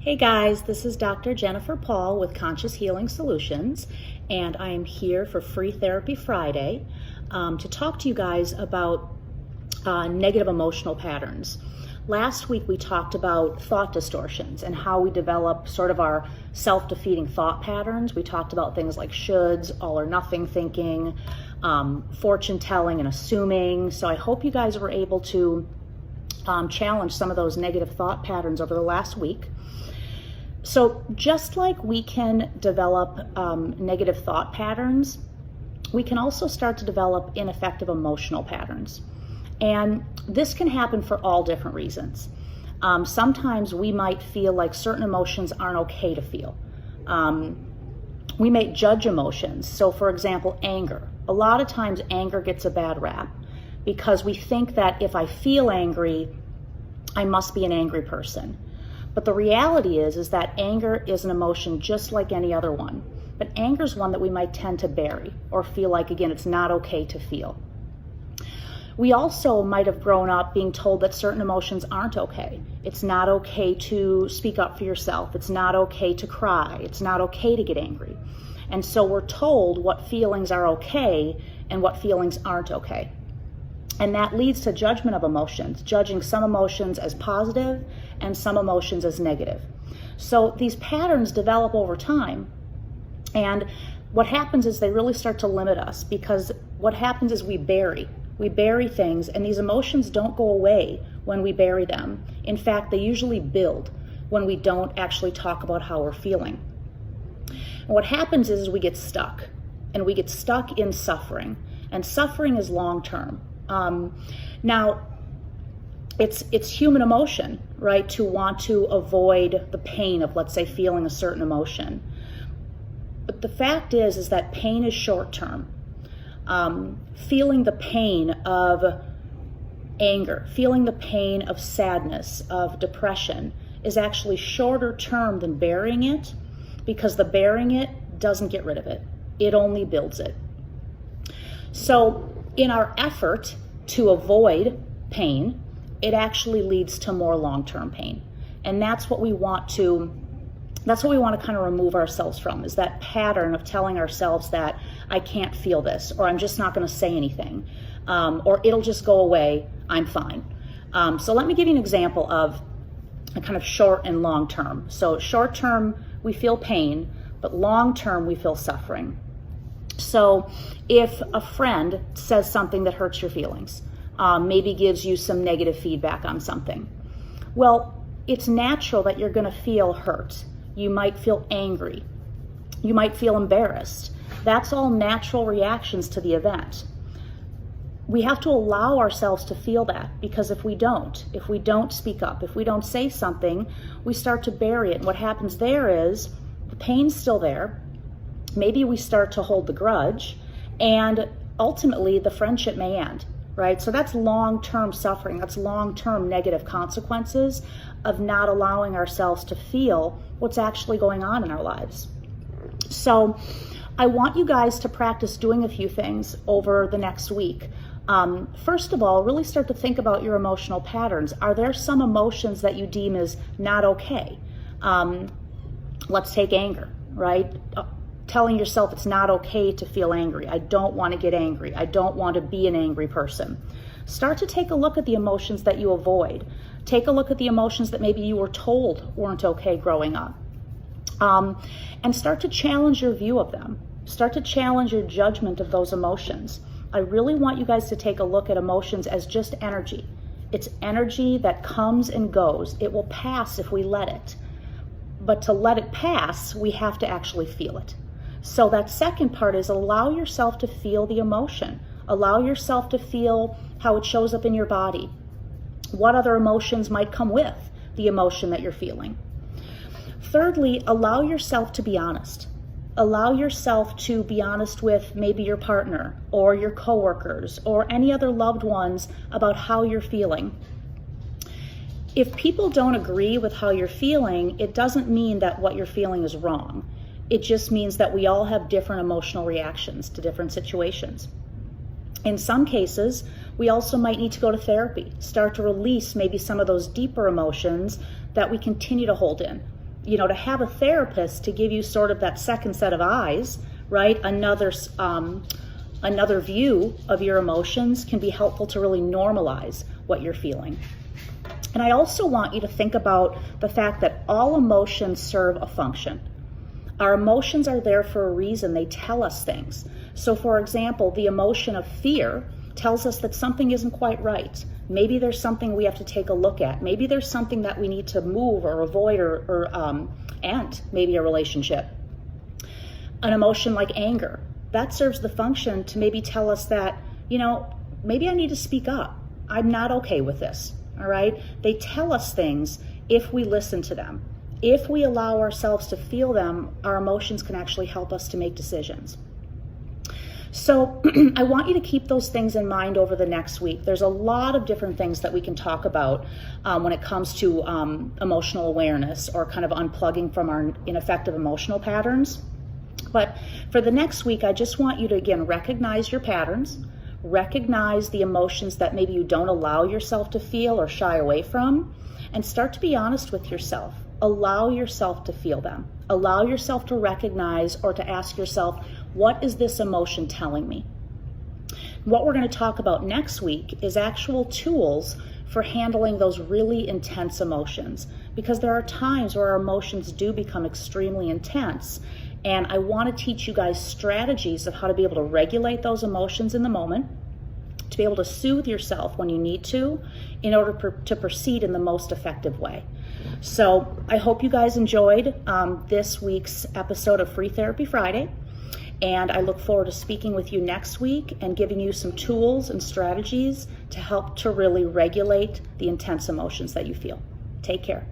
Hey guys, this is Dr. Jennifer Paul with Conscious Healing Solutions, and I am here for Free Therapy Friday to talk to you guys about negative emotional patterns. Last week we talked about thought distortions and how we develop sort of our self-defeating thought patterns. We talked about things like shoulds, all or nothing thinking, fortune telling and assuming. So I hope you guys were able to challenge some of those negative thought patterns over the last week. So just like we can develop negative thought patterns, we can also start to develop ineffective emotional patterns. And this can happen for all different reasons. Sometimes we might feel like certain emotions aren't okay to feel. We may judge emotions. So for example, anger. A lot of times anger gets a bad rap because we think that if I feel angry, I must be an angry person. But the reality is that anger is an emotion just like any other one. But anger is one that we might tend to bury or feel like, again, it's not okay to feel. We also might have grown up being told that certain emotions aren't okay. It's not okay to speak up for yourself. It's not okay to cry. It's not okay to get angry. And so we're told what feelings are okay and what feelings aren't okay. And that leads to judgment of emotions, judging some emotions as positive and some emotions as negative. So these patterns develop over time. And what happens is they really start to limit us, because what happens is we bury things, and these emotions don't go away when we bury them. In fact, they usually build when we don't actually talk about how we're feeling. And what happens is we get stuck, and we get stuck in suffering. And suffering is long-term. Now, it's human emotion, right, to want to avoid the pain of, let's say, feeling a certain emotion. But the fact is that pain is short-term. Feeling the pain of anger, feeling the pain of sadness, of depression, is actually shorter term than burying it, because the burying it doesn't get rid of it. It only builds it. So in our effort to avoid pain, it actually leads to more long-term pain. And that's what we want to kind of remove ourselves from, is that pattern of telling ourselves that I can't feel this, or I'm just not going to say anything, or it'll just go away, I'm fine. So let me give you an example of a kind of short and long term. So short term, we feel pain, but long term, we feel suffering. So if a friend says something that hurts your feelings, maybe gives you some negative feedback on something, well, it's natural that you're going to feel hurt. You might feel angry. You might feel embarrassed. That's all natural reactions to the event. We have to allow ourselves to feel that, because if we don't speak up, if we don't say something, we start to bury it. And what happens there is the pain's still there. Maybe we start to hold the grudge, and ultimately the friendship may end, right? So that's long-term suffering. That's long-term negative consequences of not allowing ourselves to feel what's actually going on in our lives. So I want you guys to practice doing a few things over the next week. First of all, really start to think about your emotional patterns. Are there some emotions that you deem as not okay? Let's take anger, right? Telling yourself it's not okay to feel angry. I don't want to get angry. I don't want to be an angry person. Start to take a look at the emotions that you avoid. Take a look at the emotions that maybe you were told weren't okay growing up. And start to challenge your view of them. Start to challenge your judgment of those emotions. I really want you guys to take a look at emotions as just energy. It's energy that comes and goes. It will pass if we let it. But to let it pass, we have to actually feel it. So that second part is allow yourself to feel the emotion. Allow yourself to feel how it shows up in your body. What other emotions might come with the emotion that you're feeling? Thirdly, allow yourself to be honest. Allow yourself to be honest with maybe your partner or your coworkers or any other loved ones about how you're feeling. If people don't agree with how you're feeling, it doesn't mean that what you're feeling is wrong. It just means that we all have different emotional reactions to different situations. In some cases, we also might need to go to therapy, start to release maybe some of those deeper emotions that we continue to hold in. to have a therapist to give you sort of that second set of eyes, right? Another view of your emotions can be helpful to really normalize what you're feeling. And I also want you to think about the fact that all emotions serve a function. Our emotions are there for a reason. They tell us things. So for example, the emotion of fear tells us that something isn't quite right. Maybe there's something we have to take a look at. Maybe there's something that we need to move or avoid or end, maybe a relationship. An emotion like anger, that serves the function to maybe tell us that, maybe I need to speak up. I'm not okay with this, all right? They tell us things if we listen to them. If we allow ourselves to feel them, our emotions can actually help us to make decisions. So I want you to keep those things in mind over the next week. There's a lot of different things that we can talk about when it comes to emotional awareness or kind of unplugging from our ineffective emotional patterns. But for the next week, I just want you to, again, recognize your patterns, recognize the emotions that maybe you don't allow yourself to feel or shy away from, and start to be honest with yourself. Allow yourself to feel them. Allow yourself to recognize or to ask yourself, what is this emotion telling me? What we're going to talk about next week is actual tools for handling those really intense emotions, because there are times where our emotions do become extremely intense. And I want to teach you guys strategies of how to be able to regulate those emotions in the moment, to be able to soothe yourself when you need to, in order to proceed in the most effective way. So I hope you guys enjoyed this week's episode of Free Therapy Friday. And I look forward to speaking with you next week and giving you some tools and strategies to help to really regulate the intense emotions that you feel. Take care.